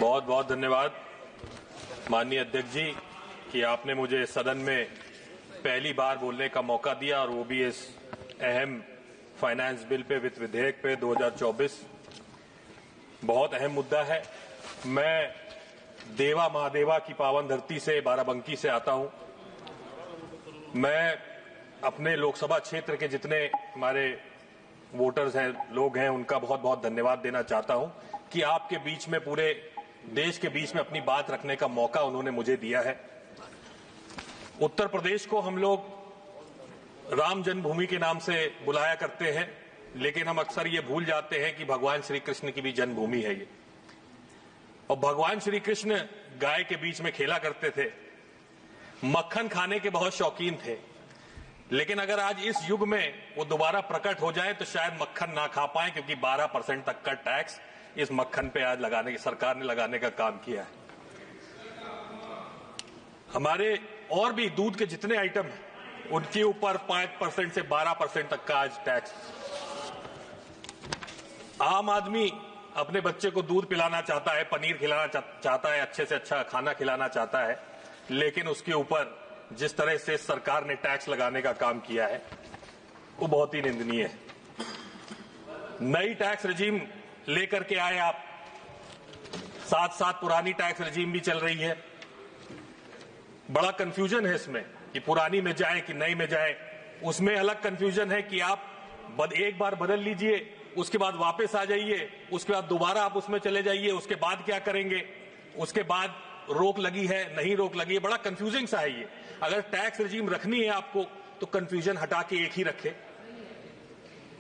बहुत बहुत धन्यवाद माननीय अध्यक्ष जी कि आपने मुझे सदन में पहली बार बोलने का मौका दिया और वो भी इस अहम फाइनेंस बिल पे, वित्त विधेयक पे 2024। बहुत अहम मुद्दा है। मैं देवा महादेवा की पावन धरती से, बाराबंकी से आता हूं। मैं अपने लोकसभा क्षेत्र के जितने हमारे वोटर्स हैं, लोग हैं, उनका बहुत बहुत धन्यवाद देना चाहता हूं कि आपके बीच में, पूरे देश के बीच में अपनी बात रखने का मौका उन्होंने मुझे दिया है। उत्तर प्रदेश को हम लोग राम जन्मभूमि के नाम से बुलाया करते हैं, लेकिन हम अक्सर ये भूल जाते हैं कि भगवान श्री कृष्ण की भी जन्मभूमि है ये। और भगवान श्री कृष्ण गाय के बीच में खेला करते थे, मक्खन खाने के बहुत शौकीन थे, लेकिन अगर आज इस युग में वो दोबारा प्रकट हो जाए तो शायद मक्खन ना खा पाए, क्योंकि 12% तक का टैक्स इस मक्खन पे आज सरकार ने लगाने का काम किया है। हमारे और भी दूध के जितने आइटम हैं उनके ऊपर 5% से 12% तक का आज टैक्स। आम आदमी अपने बच्चे को दूध पिलाना चाहता है, पनीर खिलाना चाहता है, अच्छे से अच्छा खाना खिलाना चाहता है, लेकिन उसके ऊपर जिस तरह से सरकार ने टैक्स लगाने का काम किया है वो बहुत ही निंदनीय है। नई टैक्स रेजिम लेकर के आए आप, साथ साथ पुरानी टैक्स रेजिम भी चल रही है। बड़ा कंफ्यूजन है इसमें कि पुरानी में जाए कि नई में जाए। उसमें अलग कंफ्यूजन है कि आप एक बार बदल लीजिए, उसके बाद वापस आ जाइए, उसके बाद दोबारा आप उसमें चले जाइए, उसके बाद क्या करेंगे, उसके बाद रोक लगी है, नहीं रोक लगी है। बड़ा कंफ्यूजिंग सा है ये। अगर टैक्स रेजिम रखनी है आपको तो कंफ्यूजन हटा के एक ही रखे।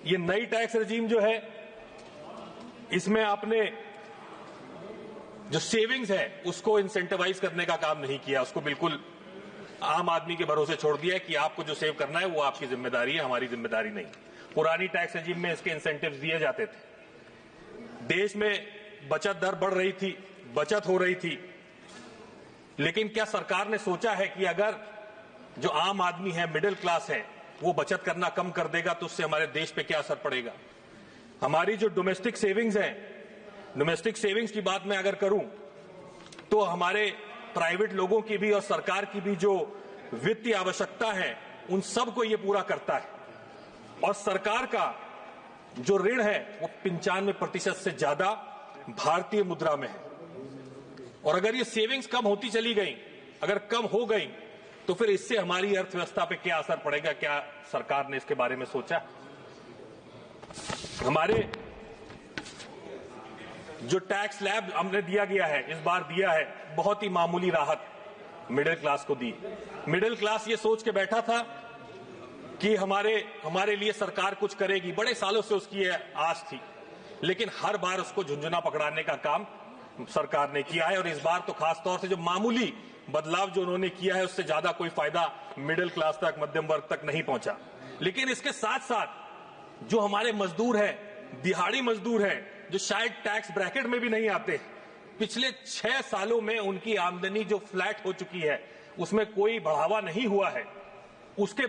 ये नई टैक्स रेजिम जो है, इसमें आपने जो सेविंग्स है उसको इंसेंटिवाइज करने का काम नहीं किया, उसको बिल्कुल आम आदमी के भरोसे छोड़ दिया है कि आपको जो सेव करना है वो आपकी जिम्मेदारी है, हमारी जिम्मेदारी नहीं। पुरानी टैक्स रेजिम में इसके इंसेंटिव्स दिए जाते थे, देश में बचत दर बढ़ रही थी, बचत हो रही थी, लेकिन क्या सरकार ने सोचा है कि अगर जो आम आदमी है, मिडिल क्लास है, वो बचत करना कम कर देगा तो उससे हमारे देश पे क्या असर पड़ेगा। हमारी जो डोमेस्टिक सेविंग्स है, डोमेस्टिक सेविंग्स की बात मैं अगर करूं तो हमारे प्राइवेट लोगों की भी और सरकार की भी जो वित्तीय आवश्यकता है उन सब को ये पूरा करता है। और सरकार का जो ऋण है वो 95% से ज्यादा भारतीय मुद्रा में है। और अगर ये सेविंग्स कम होती चली गई, अगर कम हो गई, तो फिर इससे हमारी अर्थव्यवस्था पे क्या असर पड़ेगा, क्या सरकार ने इसके बारे में सोचा। हमारे जो टैक्स स्लैब हमने दिया गया है, इस बार दिया है, बहुत ही मामूली राहत मिडिल क्लास को दी। मिडिल क्लास ये सोच के बैठा था कि हमारे लिए सरकार कुछ करेगी, बड़े सालों से उसकी आस थी, लेकिन हर बार उसको झुंझुना पकड़ाने का काम सरकार ने किया है। और इस बार तो खास तौर से जो मामूली बदलाव जो उन्होंने किया है उससे ज्यादा कोई फायदा मिडिल क्लास तक, मध्यम वर्ग तक नहीं पहुंचा। लेकिन इसके साथ साथ जो हमारे मजदूर हैं, दिहाड़ी मजदूर हैं, जो शायद टैक्स ब्रैकेट में भी नहीं आते, पिछले 6 सालों में उनकी आमदनी जो फ्लैट हो चुकी है, उसमें कोई बढ़ावा नहीं हुआ है, उसके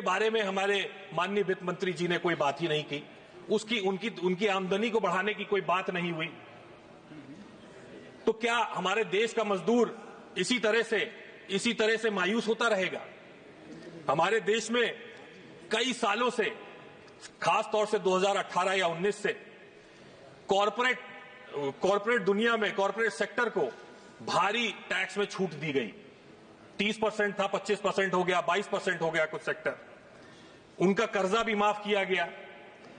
बारे में हमारे माननीय वित्त मंत्री जी ने कोई बात ही नहीं की। उनकी आमदनी को बढ़ाने की कोई बात नहीं हुई। तो क्या हमारे देश का मजदूर इसी तरह से मायूस होता रहेगा? हमारे देश में कई सालों से, खास तौर से 2018 या 19 से कॉर्पोरेट दुनिया में, कॉर्पोरेट सेक्टर को भारी टैक्स में छूट दी गई। 30% था, 25% हो गया, 22% हो गया कुछ सेक्टर। उनका कर्जा भी माफ किया गया।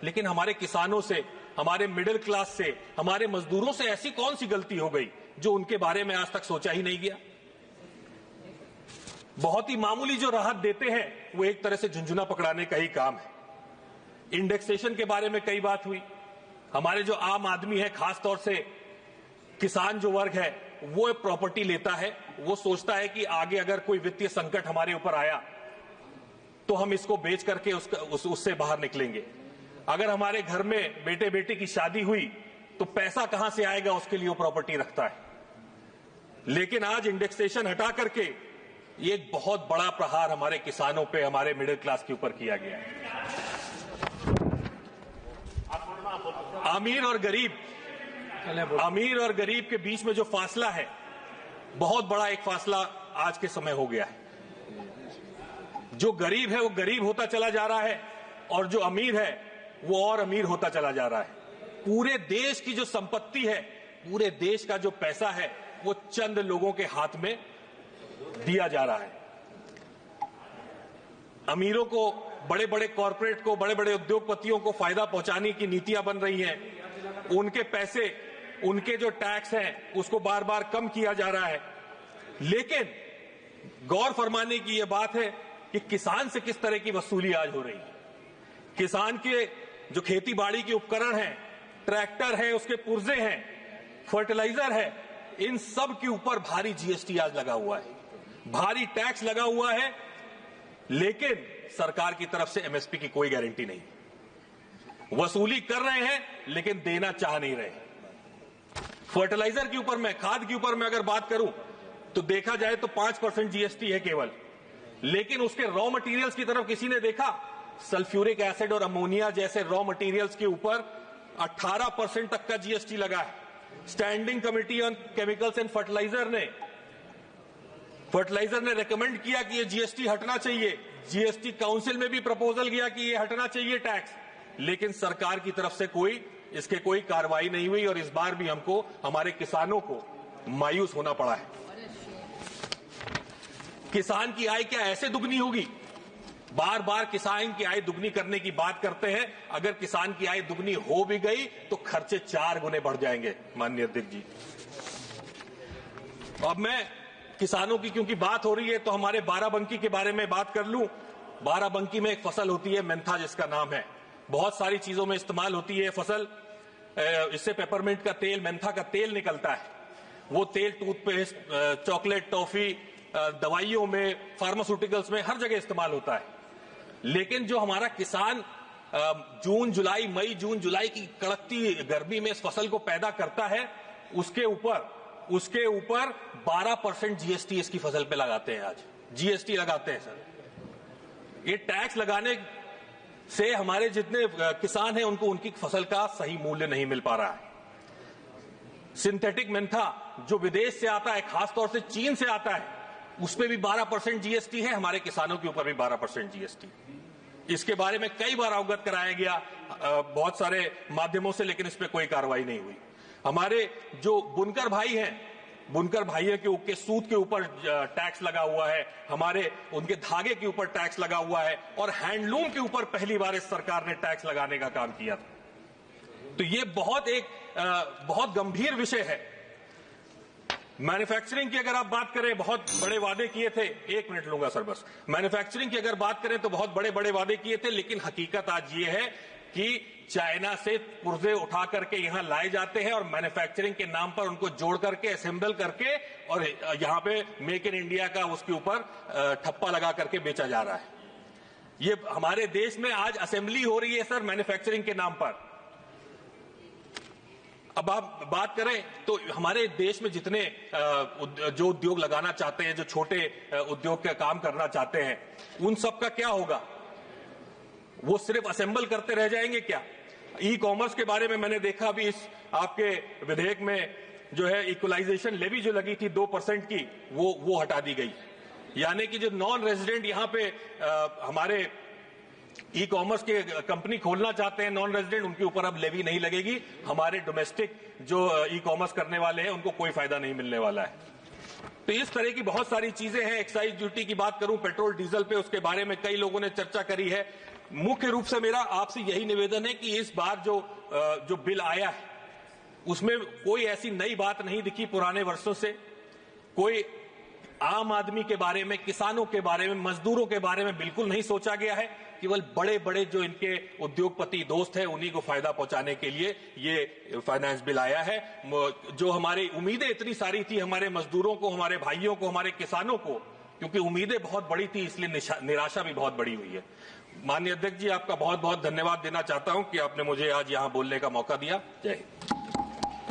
लेकिन हमारे किसानों से, हमारे मिडिल क्लास से, हमारे मजदूरों से ऐसी कौन सी गलती हो गई जो उनके बारे में आज तक सोचा ही नहीं गया। बहुत ही मामूली जो राहत देते हैं वो एक तरह से झुंझुना पकड़ाने का ही काम है। इंडेक्सेशन के बारे में कई बात हुई। हमारे जो आम आदमी है, खास तौर से किसान जो वर्ग है, वो प्रॉपर्टी लेता है, वो सोचता है कि आगे अगर कोई वित्तीय संकट हमारे ऊपर आया तो हम इसको बेच करके उससे बाहर निकलेंगे। अगर हमारे घर में बेटे बेटी की शादी हुई तो पैसा कहां से आएगा, उसके लिए वो प्रॉपर्टी रखता है। लेकिन आज इंडेक्सेशन हटा करके ये एक बहुत बड़ा प्रहार हमारे किसानों पे, हमारे मिडिल क्लास के ऊपर किया गया है। अमीर और गरीब अमीर और गरीब के बीच में जो फासला है, बहुत बड़ा एक फासला आज के समय हो गया है। जो गरीब है वो गरीब होता चला जा रहा है और जो अमीर है वो और अमीर होता चला जा रहा है। पूरे देश की जो संपत्ति है, पूरे देश का जो पैसा है, वो चंद लोगों के हाथ में दिया जा रहा है। अमीरों को, बड़े बड़े कॉरपोरेट को, बड़े बड़े उद्योगपतियों को फायदा पहुंचाने की नीतियां बन रही हैं। उनके पैसे, उनके जो टैक्स हैं, उसको बार बार कम किया जा रहा है। लेकिन गौर फरमाने की यह बात है कि किसान से किस तरह की वसूली आज हो रही है। किसान के जो खेती बाड़ी के उपकरण हैं, ट्रैक्टर है, उसके पुर्जे हैं, फर्टिलाइजर है, इन सब के ऊपर भारी जीएसटी आज लगा हुआ है, भारी टैक्स लगा हुआ है। लेकिन सरकार की तरफ से एमएसपी की कोई गारंटी नहीं। वसूली कर रहे हैं लेकिन देना चाह नहीं रहे। फर्टिलाइजर के ऊपर मैं, खाद के ऊपर मैं अगर बात करूं तो देखा जाए तो 5% जीएसटी है केवल। लेकिन उसके रॉ मटेरियल्स की तरफ किसी ने देखा? सल्फ्यूरिक एसिड और अमोनिया जैसे रॉ मटेरियल्स के ऊपर 18% तक का जीएसटी लगा है। Standing committee on chemicals and fertiliser ने रेकमेंड किया कि ये जीएसटी हटना चाहिए। जीएसटी काउंसिल में भी प्रपोजल गया कि ये हटना चाहिए टैक्स, लेकिन सरकार की तरफ से इसके कोई कार्रवाई नहीं हुई और इस बार भी हमको, हमारे किसानों को मायूस होना पड़ा है। किसान की आय क्या ऐसे दुगनी होगी? बार बार किसान की आय दुगनी करने की बात करते हैं। अगर किसान की आय दुगनी हो भी गई तो खर्चे 4 गुने बढ़ जाएंगे माननीय अध्यक्ष जी। अब मैं किसानों की क्योंकि बात हो रही है तो हमारे बाराबंकी के बारे में बात कर लूं। बाराबंकी में एक फसल होती है मेंथा, जिसका नाम है, बहुत सारी चीजों में इस्तेमाल होती है फसल। इससे पेपरमिंट का तेल, मेंथा का तेल निकलता है। वो तेल टूथपेस्ट, चॉकलेट, टॉफी, दवाइयों में, फार्मास्यूटिकल्स में, हर जगह इस्तेमाल होता है। लेकिन जो हमारा किसान जून जुलाई की कड़कती गर्मी में इस फसल को पैदा करता है, उसके ऊपर 12% जीएसटी इसकी फसल पे लगाते हैं। आज जीएसटी लगाते हैं सर। ये टैक्स लगाने से हमारे जितने किसान हैं उनको उनकी फसल का सही मूल्य नहीं मिल पा रहा है। सिंथेटिक मेंथा जो विदेश से आता है, खासतौर से चीन से आता है, उस पे भी 12% जीएसटी है। हमारे किसानों के ऊपर भी 12% जीएसटी। इसके बारे में कई बार अवगत कराया गया बहुत सारे माध्यमों से, लेकिन इस पे कोई कार्रवाई नहीं हुई। हमारे जो बुनकर भाई हैं, बुनकर भाइयों के सूत के ऊपर टैक्स लगा हुआ है, हमारे उनके धागे के ऊपर टैक्स लगा हुआ है, और हैंडलूम के ऊपर पहली बार इस सरकार ने टैक्स लगाने का काम किया था। तो ये बहुत गंभीर विषय है। मैन्युफैक्चरिंग की अगर आप बात करें, बहुत बड़े वादे किए थे। 1 मिनट लूंगा सर बस। मैन्युफैक्चरिंग की अगर बात करें तो बहुत बड़े बड़े वादे किए थे, लेकिन हकीकत आज ये है कि चाइना से पुर्जे उठा करके यहां लाए जाते हैं और मैन्युफैक्चरिंग के नाम पर उनको जोड़ करके, असेंबल करके, और यहां पे मेक इन इंडिया का उसके ऊपर ठप्पा लगा करके बेचा जा रहा है। ये हमारे देश में आज असेंबली हो रही है सर मैन्युफैक्चरिंग के नाम पर। अब आप बात करें तो हमारे देश में जितने जो उद्योग लगाना चाहते हैं, जो छोटे उद्योग का काम करना चाहते हैं, उन सब का क्या होगा? वो सिर्फ असेंबल करते रह जाएंगे क्या? ई कॉमर्स के बारे में मैंने देखा अभी इस आपके विधेयक में जो है इक्वलाइजेशन लेवी जो लगी थी 2% की, वो हटा दी गई। यानी कि जो नॉन रेजिडेंट यहां पे हमारे ई कॉमर्स के कंपनी खोलना चाहते हैं, नॉन रेजिडेंट, उनके ऊपर अब लेवी नहीं लगेगी। हमारे डोमेस्टिक जो ई कॉमर्स करने वाले हैं उनको कोई फायदा नहीं मिलने वाला है। तो इस तरह की बहुत सारी चीजें हैं। एक्साइज ड्यूटी की बात करूं, पेट्रोल डीजल पे, उसके बारे में कई लोगों ने चर्चा करी है। मुख्य रूप से मेरा आपसे यही निवेदन है कि इस बार जो बिल आया है उसमें कोई ऐसी नई बात नहीं दिखी पुराने वर्षों से। कोई आम आदमी के बारे में, किसानों के बारे में, मजदूरों के बारे में बिल्कुल नहीं सोचा गया है। केवल बड़े बड़े जो इनके उद्योगपति दोस्त हैं उन्हीं को फायदा पहुंचाने के लिए ये फाइनेंस बिल आया है। जो हमारी उम्मीदें इतनी सारी थी हमारे मजदूरों को, हमारे भाइयों को, हमारे किसानों को, क्योंकि उम्मीदें बहुत बड़ी थी इसलिए निराशा भी बहुत बड़ी हुई है। माननीय अध्यक्ष जी, आपका बहुत बहुत धन्यवाद देना चाहता हूं कि आपने मुझे आज यहां बोलने का मौका दिया। जय हिंद।